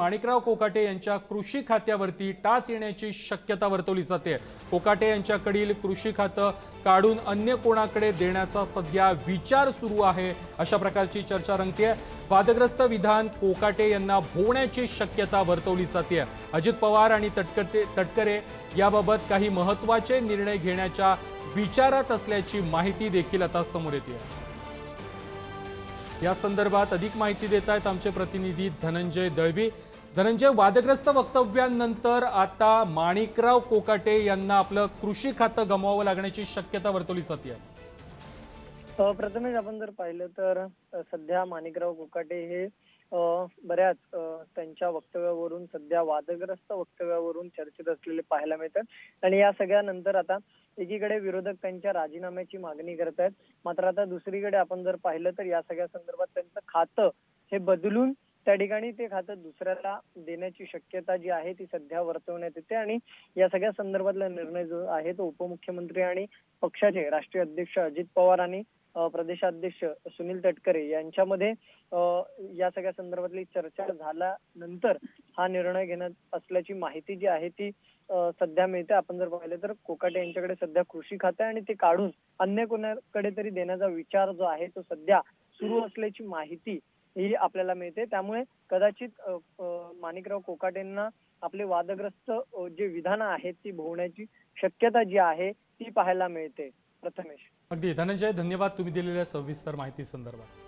माणिकराव कोकाटे यांच्या कृषी खात्यावरती टाच येण्याची शक्यता वर्तवली जाते। कोकाटे यांच्याकडील कृषी खातं काढून अन्य कोणाकडे देण्याचा सध्या विचार सुरू आहे, अशा प्रकारची चर्चा रंगतेय। वादग्रस्त विधान कोकाटे यांना भोवण्याची शक्यता वर्तवली जाते। अजित पवार आणि तटकरे याबाबत काही महत्त्वाचे निर्णय घेण्याच्या विचारात असल्याची माहिती देखील आता समोर येते। या संदर्भात अधिक माहिती देत आहेत आमचे प्रतिनिधी धनंजय दळवी। धनंजय, वादग्रस्त वक्तव्यानंतर आता माणिकराव कोकाटे यांना आपलं कृषी खातं गमवावं लागण्याची शक्यता वर्तवली जाते। प्रथमेश आपण जर पाहिलं तर सध्या माणिकराव कोकाटे हे बऱ्याच त्यांच्या वक्तव्यावरून सध्या वादग्रस्त वक्तव्यावरून चर्चेत असलेले पाहायला मिळतात आणि या सगळ्यानंतर आता एकीकडे विरोधक त्यांच्या राजीनाम्याची मागणी करत आहेत, मात्र आता दुसरीकडे आपण जर पाहिलं तर या सगळ्या संदर्भात त्यांचं खातं हे बदलून त्या ठिकाणी ते खातं दुसऱ्याला देण्याची शक्यता जी आहे ती सध्या वर्तवण्यात येते आणि या सगळ्या संदर्भातला निर्णय जो आहे तो उपमुख्यमंत्री आणि पक्षाचे राष्ट्रीय अध्यक्ष अजित पवार आणि प्रदेशाध्यक्ष सुनील तटकरे यांच्यामध्ये या सगळ्या संदर्भातली चर्चा झाल्यानंतर हा निर्णय घेण्यात असल्याची माहिती जी आहे ती सध्या मिळते। आपण जर पाहिलं तर कोकाटे यांच्याकडे सध्या कृषी खातं आहे आणि ते काढून अन्य कोणाकडे तरी देण्याचा विचार जो आहे तो सध्या सुरू असल्याची माहिती ही आपल्याला मिळते। त्यामुळे कदाचित माणिकराव कोकाटेंना आपले वादग्रस्त जे विधानं आहेत ती भोवण्याची शक्यता जी आहे ती पाहायला मिळते। प्रथमेश, अगदी धनंजय, धन्यवाद तुम्ही दिलेल्या सविस्तर माहिती संदर्भात।